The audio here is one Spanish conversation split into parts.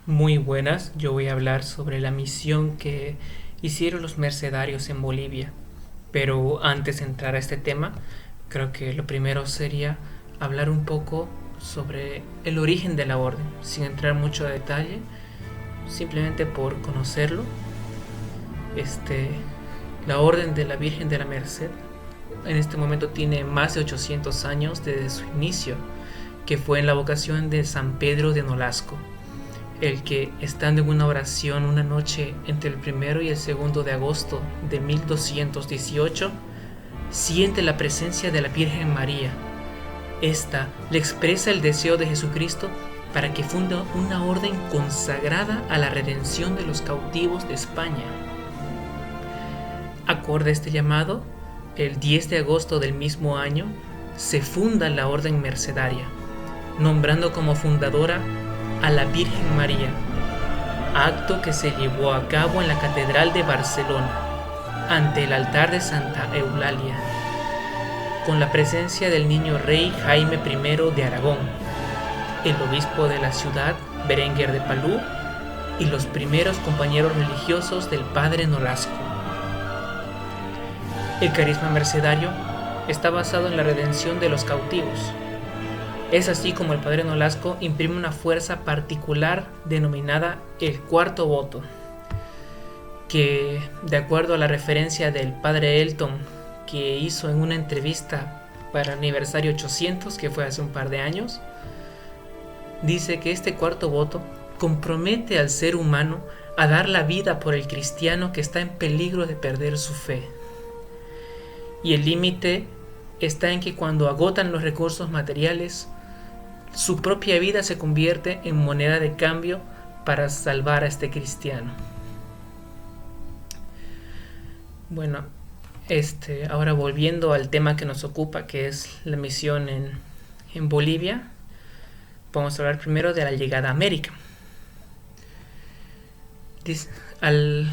Muy buenas, yo voy a hablar sobre la misión que hicieron los mercedarios en Bolivia. Pero antes de entrar a este tema, creo que lo primero sería hablar un poco sobre el origen de la orden, sin entrar mucho a detalle, simplemente por conocerlo. Este, la Orden de la Virgen de la Merced en este momento tiene más de 800 años desde su inicio, que fue en la vocación de San Pedro de Nolasco, el que, estando en una oración una noche entre el 1 y el 2 de agosto de 1218, siente la presencia de la Virgen María. Esta le expresa el deseo de Jesucristo para que funde una orden consagrada a la redención de los cautivos de España. Acorde a este llamado, el 10 de agosto del mismo año se funda la Orden Mercedaria, nombrando como fundadora a la Virgen María, acto que se llevó a cabo en la Catedral de Barcelona, ante el altar de Santa Eulalia, con la presencia del niño rey Jaime I de Aragón, el obispo de la ciudad Berenguer de Palou y los primeros compañeros religiosos del padre Nolasco. El carisma mercedario está basado en la redención de los cautivos. Es así como el padre Nolasco imprime una fuerza particular denominada el cuarto voto, que, de acuerdo a la referencia del padre Elton, que hizo en una entrevista para el aniversario 800, que fue hace un par de años, dice que este cuarto voto compromete al ser humano a dar la vida por el cristiano que está en peligro de perder su fe. Y el límite está en que cuando agotan los recursos materiales, su propia vida se convierte en moneda de cambio para salvar a este cristiano. Bueno, ahora volviendo al tema que nos ocupa, que es la misión en Bolivia, vamos a hablar primero de la llegada a América. Al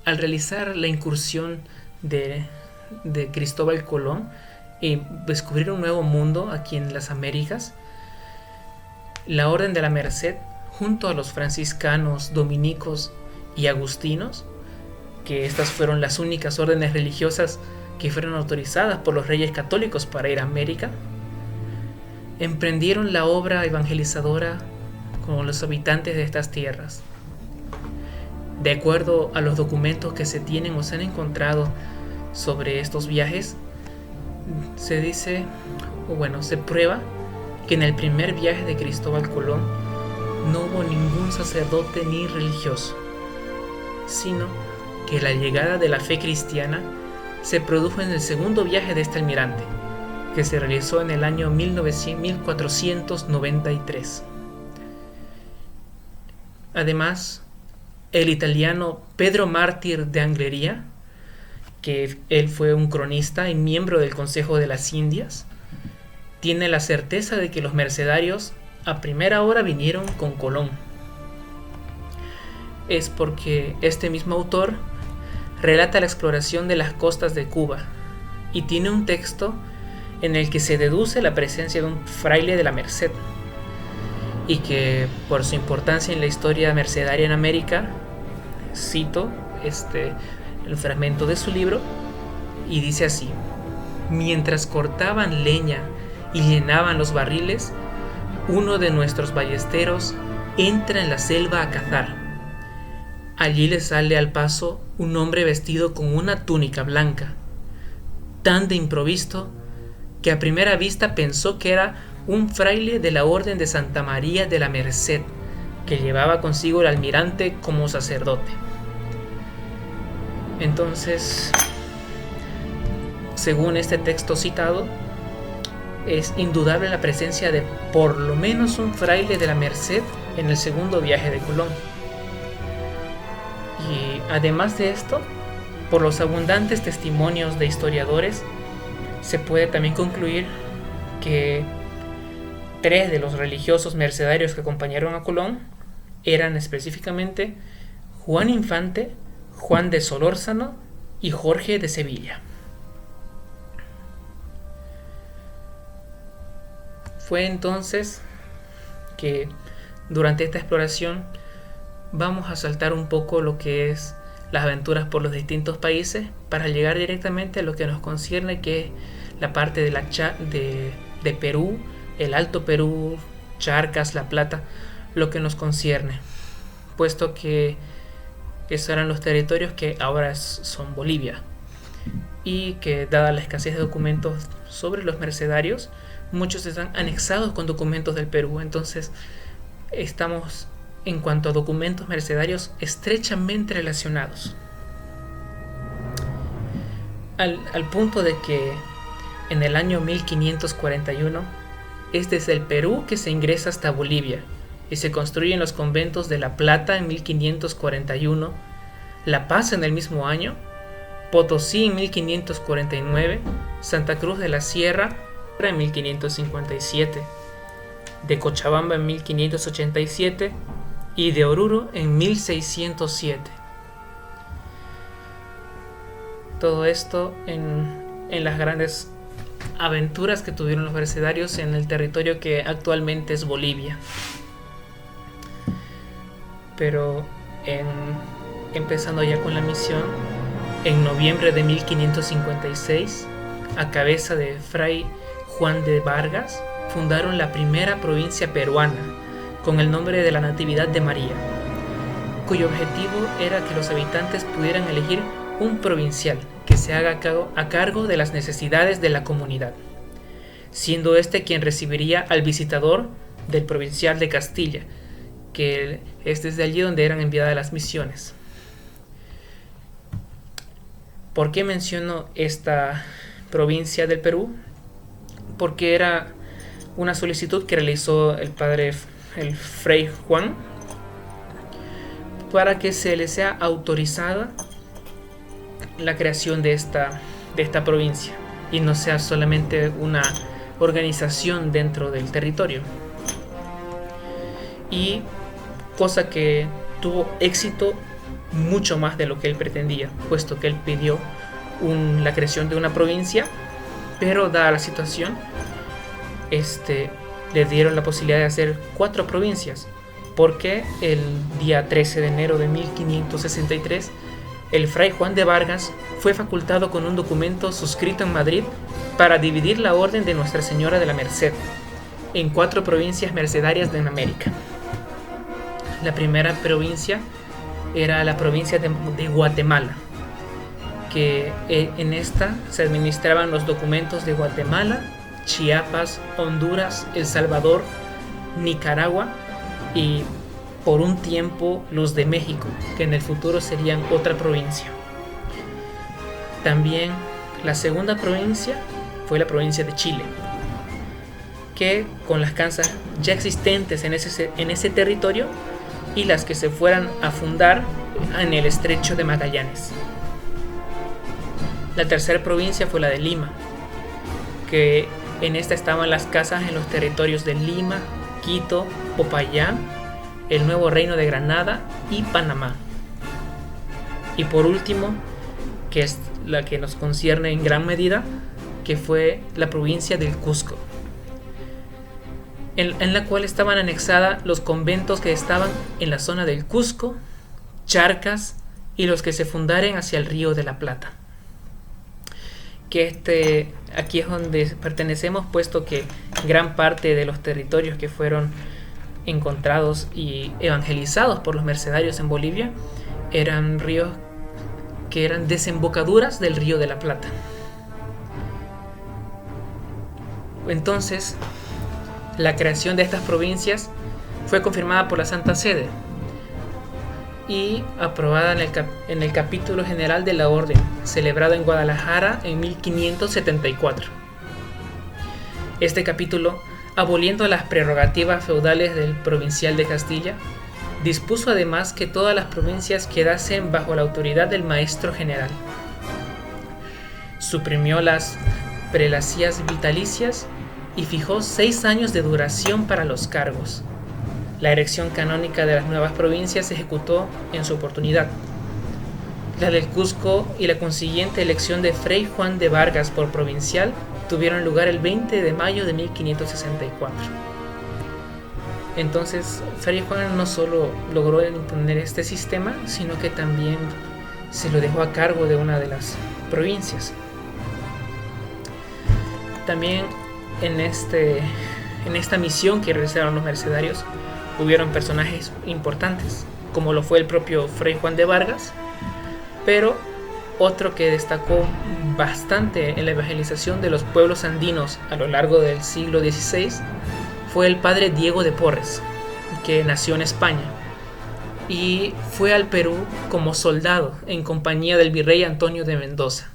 realizar la incursión de Cristóbal Colón y descubrir un nuevo mundo aquí en las Américas, la Orden de la Merced, junto a los franciscanos, dominicos y agustinos, que estas fueron las únicas órdenes religiosas que fueron autorizadas por los reyes católicos para ir a América, emprendieron la obra evangelizadora con los habitantes de estas tierras. De acuerdo a los documentos que se tienen o se han encontrado sobre estos viajes, se dice, se prueba que en el primer viaje de Cristóbal Colón no hubo ningún sacerdote ni religioso, sino que la llegada de la fe cristiana se produjo en el segundo viaje de este almirante, que se realizó en el año 1493. Además, el italiano Pedro Mártir de Anglería, que él fue un cronista y miembro del Consejo de las Indias, tiene la certeza de que los mercedarios a primera hora vinieron con Colón. Es porque este mismo autor relata la exploración de las costas de Cuba y tiene un texto en el que se deduce la presencia de un fraile de la Merced, y que por su importancia en la historia mercedaria en América, cito el fragmento de su libro, y dice así: mientras cortaban leña y llenaban los barriles, uno de nuestros ballesteros entra en la selva a cazar. Allí le sale al paso un hombre vestido con una túnica blanca, tan de improviso que a primera vista pensó que era un fraile de la Orden de Santa María de la Merced, que llevaba consigo el almirante como sacerdote. Entonces, según este texto citado, es indudable la presencia de por lo menos un fraile de la Merced en el segundo viaje de Colón. Y además de esto, por los abundantes testimonios de historiadores, se puede también concluir que 3 de los religiosos mercedarios que acompañaron a Colón eran específicamente Juan Infante, Juan de Solórzano y Jorge de Sevilla. Fue entonces que durante esta exploración vamos a saltar un poco lo que es las aventuras por los distintos países para llegar directamente a lo que nos concierne, que es la parte de Perú, el Alto Perú, Charcas, La Plata, lo que nos concierne, puesto que esos eran los territorios que ahora son Bolivia, y que dada la escasez de documentos sobre los mercedarios, muchos están anexados con documentos del Perú. Entonces estamos, en cuanto a documentos mercedarios, estrechamente relacionados, al punto de que en el año 1541 es desde el Perú que se ingresa hasta Bolivia y se construyen los conventos de La Plata en 1541, La Paz en el mismo año, Potosí en 1549, Santa Cruz de la Sierra en 1557, de Cochabamba en 1587 y de Oruro en 1607. Todo esto en las grandes aventuras que tuvieron los mercedarios en el territorio que actualmente es Bolivia. Pero empezando ya con la misión, en noviembre de 1556, a cabeza de Fray Juan de Vargas, fundaron la primera provincia peruana, con el nombre de la Natividad de María, cuyo objetivo era que los habitantes pudieran elegir un provincial que se haga a cargo de las necesidades de la comunidad, siendo este quien recibiría al visitador del provincial de Castilla, que es desde allí donde eran enviadas las misiones. ¿Por qué menciono esta provincia del Perú? Porque era una solicitud que realizó el Fray Juan, para que se le sea autorizada la creación de esta provincia y no sea solamente una organización dentro del territorio. Y cosa que tuvo éxito mucho más de lo que él pretendía, puesto que él pidió la creación de una provincia, pero dada la situación, le dieron la posibilidad de hacer 4 provincias, porque el día 13 de enero de 1563 el Fray Juan de Vargas fue facultado con un documento suscrito en Madrid para dividir la Orden de Nuestra Señora de la Merced en 4 provincias mercedarias de América. La primera provincia era la provincia de Guatemala, que en esta se administraban los documentos de Guatemala, Chiapas, Honduras, El Salvador, Nicaragua y por un tiempo los de México, que en el futuro serían otra provincia. También la segunda provincia fue la provincia de Chile, que con las casas ya existentes en ese territorio y las que se fueran a fundar en el estrecho de Magallanes. La tercera provincia fue la de Lima, que en esta estaban las casas en los territorios de Lima, Quito, Popayán, el Nuevo Reino de Granada y Panamá. Y por último, que es la que nos concierne en gran medida, que fue la provincia del Cusco, en la cual estaban anexadas los conventos que estaban en la zona del Cusco, Charcas y los que se fundaren hacia el río de la Plata. Que aquí es donde pertenecemos, puesto que gran parte de los territorios que fueron encontrados y evangelizados por los mercedarios en Bolivia eran ríos que eran desembocaduras del río de la Plata. Entonces, la creación de estas provincias fue confirmada por la Santa Sede y aprobada en el capítulo general de la Orden, celebrado en Guadalajara en 1574. Este capítulo, aboliendo las prerrogativas feudales del provincial de Castilla, dispuso además que todas las provincias quedasen bajo la autoridad del maestro general. Suprimió las prelacías vitalicias y fijó 6 años de duración para los cargos. La erección canónica de las nuevas provincias se ejecutó en su oportunidad. La del Cusco y la consiguiente elección de Fray Juan de Vargas por provincial tuvieron lugar el 20 de mayo de 1564. Entonces, Fray Juan no solo logró imponer este sistema, sino que también se lo dejó a cargo de una de las provincias. También en esta misión que realizaron los mercedarios hubieron personajes importantes, como lo fue el propio Fray Juan de Vargas, pero otro que destacó bastante en la evangelización de los pueblos andinos a lo largo del siglo XVI fue el padre Diego de Porres, que nació en España y fue al Perú como soldado en compañía del virrey Antonio de Mendoza.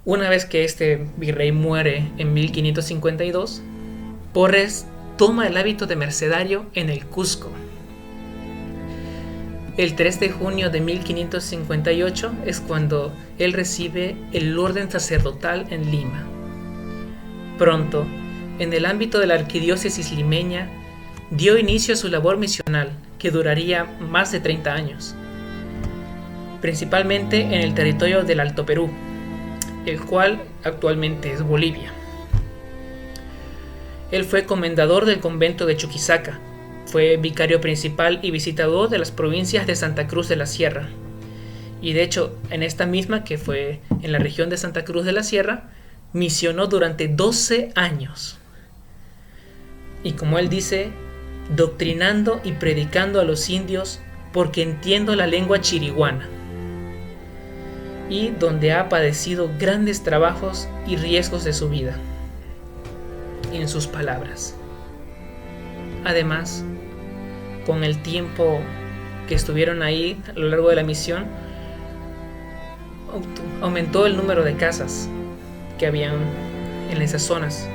Una vez que este virrey muere en 1552, Porres toma el hábito de mercedario en el Cusco. El 3 de junio de 1558 es cuando él recibe el orden sacerdotal en Lima. Pronto, en el ámbito de la arquidiócesis limeña, dio inicio a su labor misional, que duraría más de 30 años, principalmente en el territorio del Alto Perú, el cual actualmente es Bolivia. Él fue comendador del convento de Chuquisaca, fue vicario principal y visitador de las provincias de Santa Cruz de la Sierra. Y de hecho, en esta misma, que fue en la región de Santa Cruz de la Sierra, misionó durante 12 años. Y como él dice, doctrinando y predicando a los indios porque entiendo la lengua chiriguana, y donde ha padecido grandes trabajos y riesgos de su vida, en sus palabras. Además, con el tiempo que estuvieron ahí a lo largo de la misión, aumentó el número de casas que habían en esas zonas.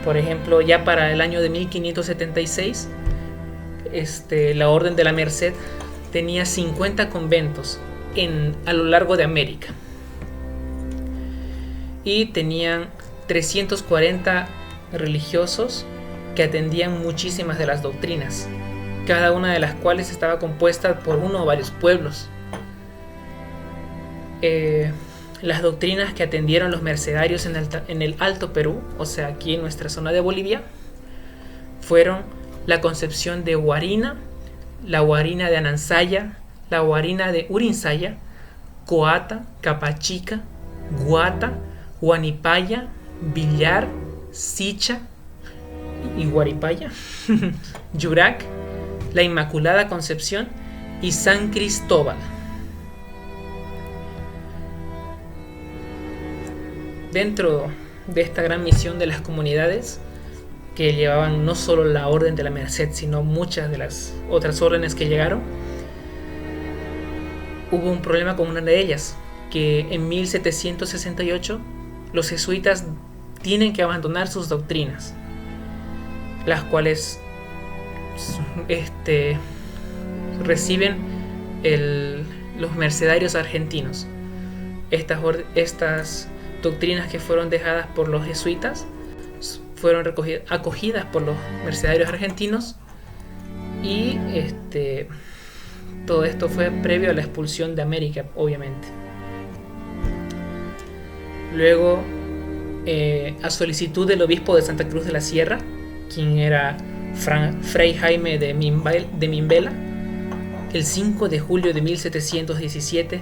Por ejemplo, ya para el año de 1576, la Orden de la Merced tenía 50 conventos a lo largo de América. Y tenían 340 religiosos que atendían muchísimas de las doctrinas, cada una de las cuales estaba compuesta por uno o varios pueblos. Las doctrinas que atendieron los mercedarios en el Alto Perú, o sea, aquí en nuestra zona de Bolivia, fueron la concepción de Huarina, la Huarina de Anansaya, la Huarina de Urinsaya, Coata, Capachica, Guata, Huanipaya, Villar, Sicha y Guaripaya, Yurac, la Inmaculada Concepción y San Cristóbal. Dentro de esta gran misión de las comunidades, que llevaban no solo la Orden de la Merced, sino muchas de las otras órdenes que llegaron, hubo un problema con una de ellas, que en 1768 los jesuitas tienen que abandonar sus doctrinas, las cuales reciben los mercedarios argentinos. Estas doctrinas que fueron dejadas por los jesuitas fueron acogidas por los mercedarios argentinos, y todo esto fue previo a la expulsión de América, obviamente. Luego, a solicitud del obispo de Santa Cruz de la Sierra, quien era Fray Jaime de Mimbela, el 5 de julio de 1717,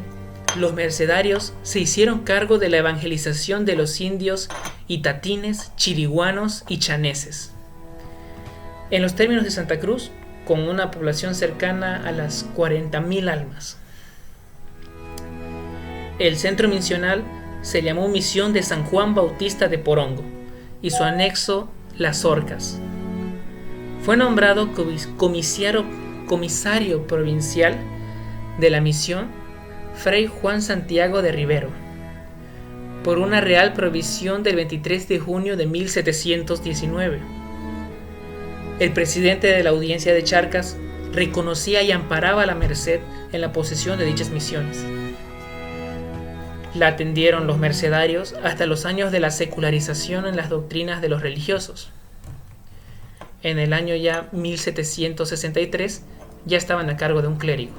los mercedarios se hicieron cargo de la evangelización de los indios itatines, chiriguanos y chaneses. En los términos de Santa Cruz, con una población cercana a las 40.000 almas. El centro misional se llamó Misión de San Juan Bautista de Porongo y su anexo Las Orcas. Fue nombrado comisario provincial de la misión Fray Juan Santiago de Rivero, por una real provisión del 23 de junio de 1719. El presidente de la Audiencia de Charcas reconocía y amparaba a la Merced en la posesión de dichas misiones. La atendieron los mercedarios hasta los años de la secularización en las doctrinas de los religiosos. En el año ya 1763 ya estaban a cargo de un clérigo.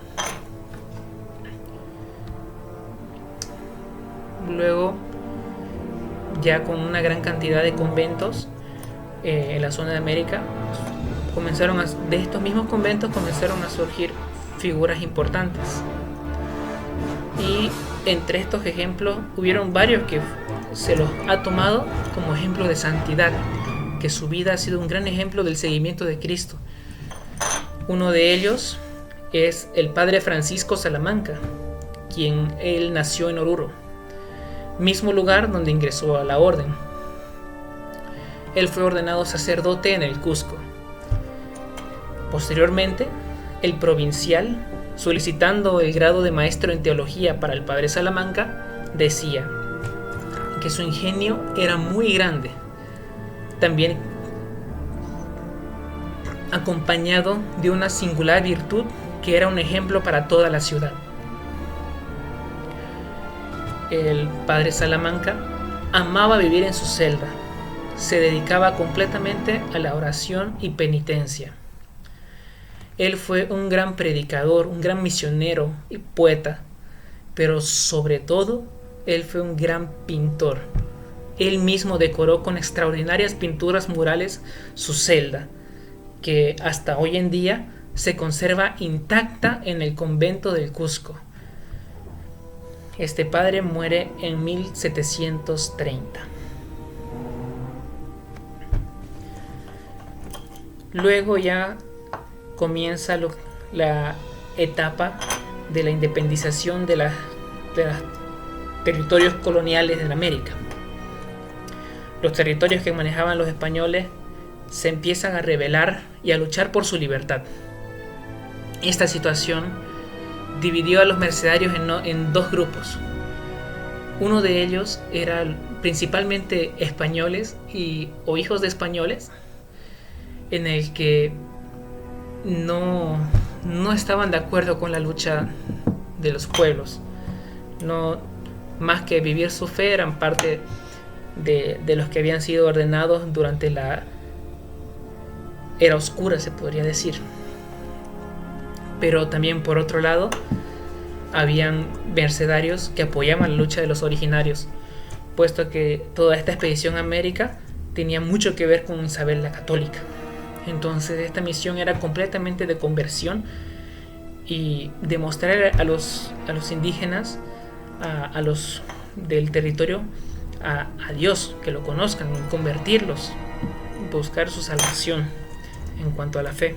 Luego, ya con una gran cantidad de conventos, en la zona de América, de estos mismos conventos comenzaron a surgir figuras importantes. Y entre estos ejemplos hubieron varios que se los ha tomado como ejemplo de santidad, que su vida ha sido un gran ejemplo del seguimiento de Cristo. Uno de ellos es el padre Francisco Salamanca, quien él nació en Oruro, mismo lugar donde ingresó a la orden. Él fue ordenado sacerdote en el Cusco. Posteriormente, el provincial, solicitando el grado de maestro en teología para el padre Salamanca, decía que su ingenio era muy grande, también acompañado de una singular virtud que era un ejemplo para toda la ciudad. El padre Salamanca amaba vivir en su celda, se dedicaba completamente a la oración y penitencia. Él fue un gran predicador, un gran misionero y poeta, pero sobre todo, él fue un gran pintor. Él mismo decoró con extraordinarias pinturas murales su celda, que hasta hoy en día se conserva intacta en el convento del Cusco. Este padre muere en 1730. Luego ya comienza la etapa de la independización de los territorios coloniales de América. Los territorios que manejaban los españoles se empiezan a rebelar y a luchar por su libertad. Esta situación dividió a los mercenarios en dos grupos. Uno de ellos era principalmente españoles o hijos de españoles, en el que no estaban de acuerdo con la lucha de los pueblos. No, más que vivir su fe, eran parte de los que habían sido ordenados durante la era oscura, se podría decir. Pero también, por otro lado, habían mercenarios que apoyaban la lucha de los originarios, puesto que toda esta expedición a América tenía mucho que ver con Isabel la Católica. Entonces esta misión era completamente de conversión y demostrar a los indígenas, a los del territorio, a Dios, que lo conozcan, convertirlos, buscar su salvación en cuanto a la fe,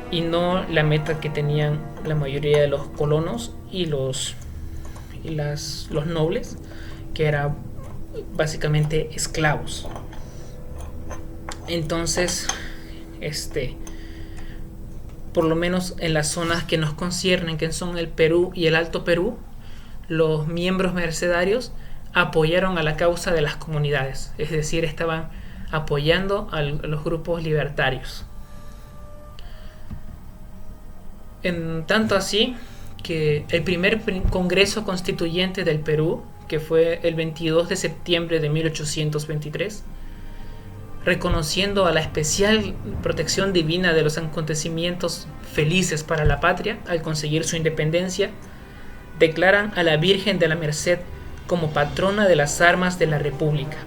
y no la meta que tenían la mayoría de los colonos y los nobles, que eran básicamente esclavos. Entonces, por lo menos en las zonas que nos conciernen, que son el Perú y el Alto Perú, los miembros mercenarios apoyaron a la causa de las comunidades, es decir, estaban apoyando a los grupos libertarios. En tanto así que el primer Congreso Constituyente del Perú, que fue el 22 de septiembre de 1823, reconociendo a la especial protección divina de los acontecimientos felices para la patria al conseguir su independencia, declaran a la Virgen de la Merced como patrona de las armas de la República.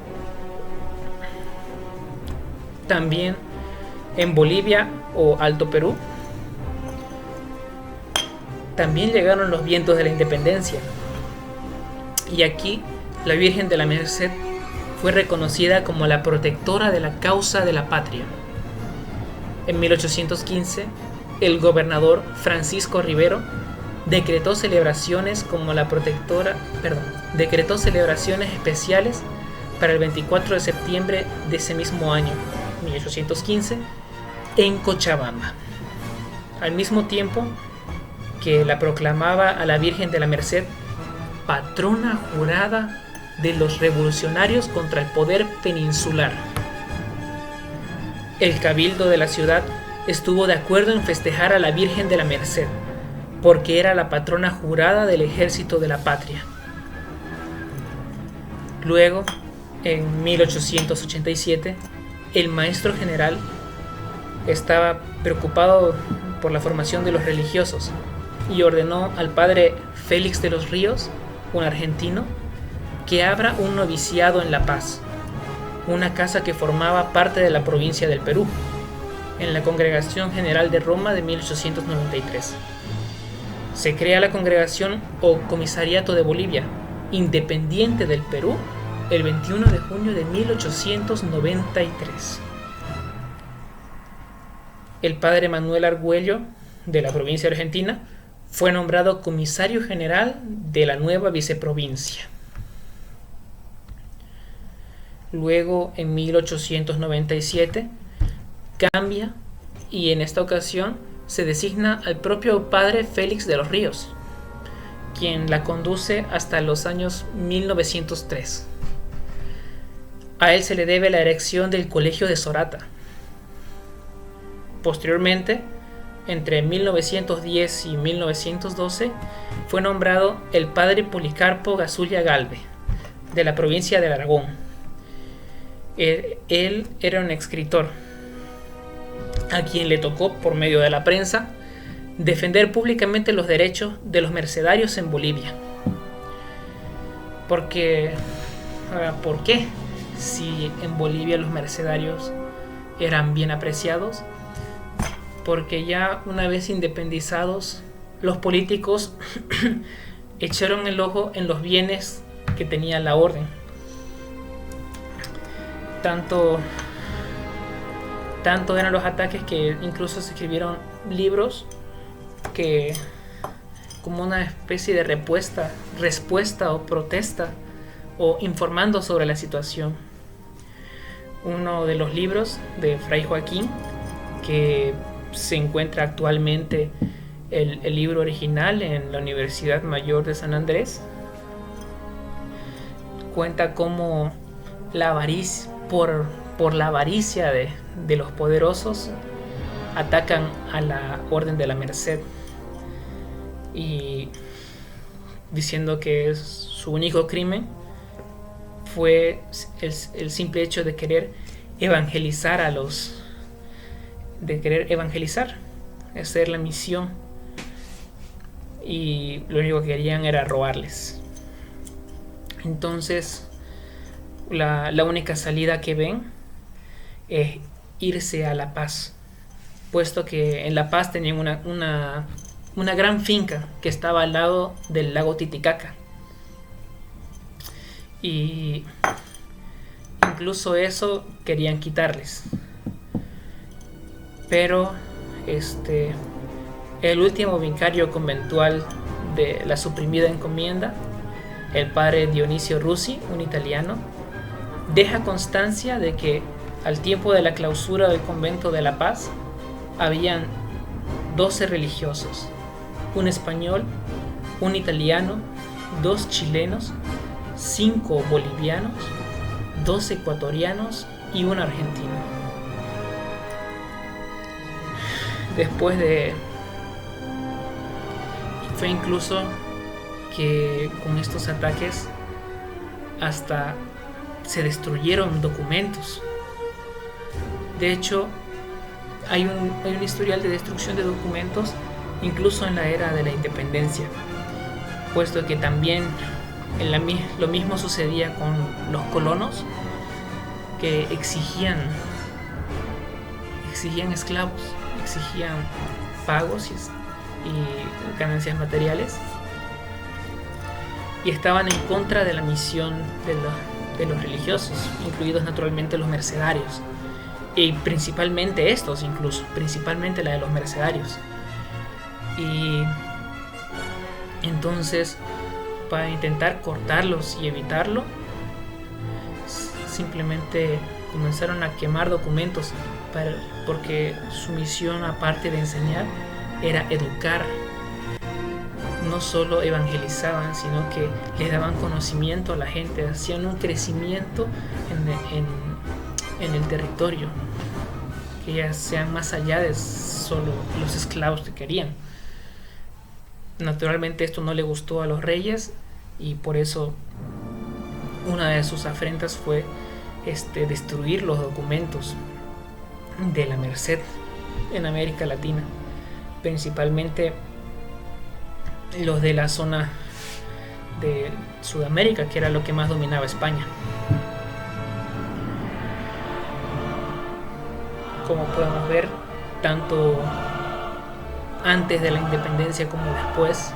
También en Bolivia o Alto Perú también llegaron los vientos de la independencia, y aquí la Virgen de la Merced fue reconocida como la protectora de la causa de la patria. En 1815, el gobernador Francisco Rivero decretó celebraciones especiales para el 24 de septiembre de ese mismo año, 1815, en Cochabamba. Al mismo tiempo que la proclamaba a la Virgen de la Merced patrona jurada de los revolucionarios contra el poder peninsular. El cabildo de la ciudad estuvo de acuerdo en festejar a la Virgen de la Merced, porque era la patrona jurada del ejército de la patria. Luego, en 1887, el maestro general estaba preocupado por la formación de los religiosos y ordenó al padre Félix de los Ríos, un argentino, que abra un noviciado en La Paz. una casa que formaba parte de la provincia del Perú, en la Congregación General de Roma de 1893. Se crea la Congregación o Comisariato de Bolivia, independiente del Perú, el 21 de junio de 1893. El padre Manuel Argüello, de la provincia de Argentina, fue nombrado comisario general de la nueva viceprovincia. Luego, en 1897, cambia y en esta ocasión se designa al propio padre Félix de los Ríos, quien la conduce hasta los años 1903. A él se le debe la erección del Colegio de Sorata. Posteriormente, entre 1910 y 1912, fue nombrado el padre Policarpo Gasulla Galve, de la provincia de Aragón. Él era un escritor a quien le tocó, por medio de la prensa, defender públicamente los derechos de los mercedarios en Bolivia. ¿Por qué? Si en Bolivia los mercedarios eran bien apreciados? Porque ya una vez independizados, los políticos echaron el ojo en los bienes que tenía la orden. Tanto eran los ataques que incluso se escribieron libros que, como una especie de respuesta o protesta o informando sobre la situación. Uno de los libros de Fray Joaquín, que se encuentra actualmente el libro original en la Universidad Mayor de San Andrés, cuenta cómo la avaricia, por la avaricia de los poderosos, atacan a la Orden de la Merced, y diciendo que su único crimen fue el simple hecho de querer evangelizar hacer la misión, y lo único que querían era robarles. Entonces la única salida que ven es irse a La Paz, puesto que en La Paz tenían una gran finca que estaba al lado del lago Titicaca, y incluso eso querían quitarles. Pero el último vicario conventual de la suprimida encomienda, el padre Dionisio Russi, un italiano, deja constancia de que al tiempo de la clausura del convento de La Paz habían 12 religiosos, un español, un italiano, 2 chilenos, 5 bolivianos, 2 ecuatorianos y un argentino. Fue incluso que con estos ataques hasta se destruyeron documentos. De hecho, hay un historial de destrucción de documentos incluso en la era de la independencia, puesto que también lo mismo sucedía con los colonos, que exigían esclavos, exigían pagos y ganancias materiales, y estaban en contra de la misión de los religiosos, incluidos naturalmente los mercedarios, y principalmente principalmente la de los mercedarios. Y entonces, para intentar cortarlos y evitarlo, simplemente comenzaron a quemar documentos, porque su misión, aparte de enseñar, era educar. No solo evangelizaban, sino que les daban conocimiento a la gente, hacían un crecimiento en el territorio, que ya sean más allá de solo los esclavos que querían. Naturalmente esto no le gustó a los reyes, y por eso una de sus afrentas fue destruir los documentos de la Merced en América Latina, principalmente los de la zona de Sudamérica, que era lo que más dominaba España. como podemos ver, tanto antes de la independencia como después,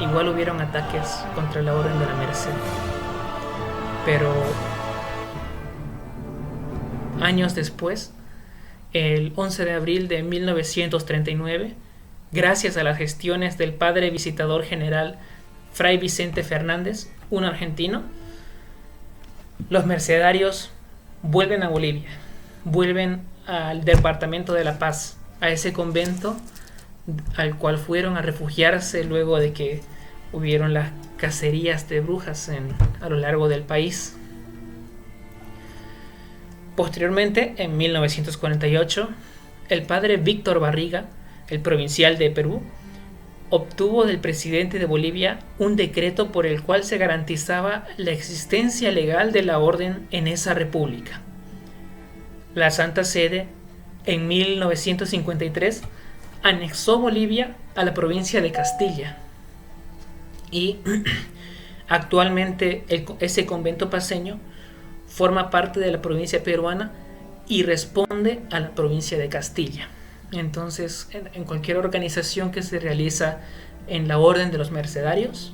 igual hubieron ataques contra la Orden de la Merced. Pero años después, el 11 de abril de 1939, gracias a las gestiones del padre visitador general Fray Vicente Fernández, un argentino, los mercedarios vuelven a Bolivia, vuelven al departamento de La Paz, a ese convento al cual fueron a refugiarse luego de que hubieron las cacerías de brujas a lo largo del país. Posteriormente, en 1948, el padre Víctor Barriga, el provincial de Perú, obtuvo del presidente de Bolivia un decreto por el cual se garantizaba la existencia legal de la orden en esa república. La Santa Sede, en 1953, anexó Bolivia a la provincia de Castilla y actualmente ese convento paceño forma parte de la provincia peruana y responde a la provincia de Castilla. Entonces, en cualquier organización que se realiza en la Orden de los Mercedarios,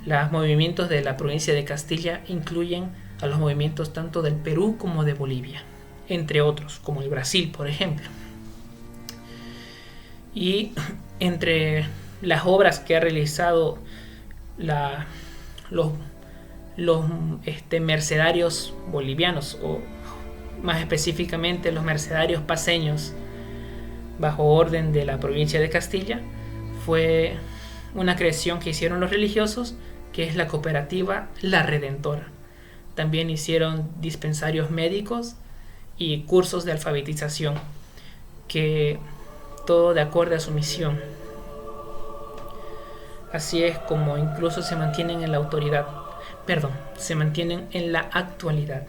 los movimientos de la provincia de Castilla incluyen a los movimientos tanto del Perú como de Bolivia, entre otros, como el Brasil, por ejemplo. Y entre las obras que ha realizado los mercedarios bolivianos, o más específicamente los mercedarios paceños bajo orden de la provincia de Castilla, fue una creación que hicieron los religiosos, que es la cooperativa La Redentora. También hicieron dispensarios médicos y cursos de alfabetización, que todo de acuerdo a su misión. Así es como incluso se mantienen en la se mantienen en la actualidad.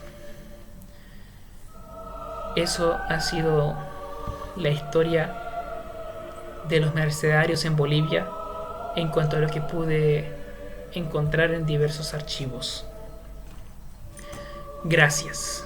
Eso ha sido la historia de los mercedarios en Bolivia en cuanto a lo que pude encontrar en diversos archivos. Gracias.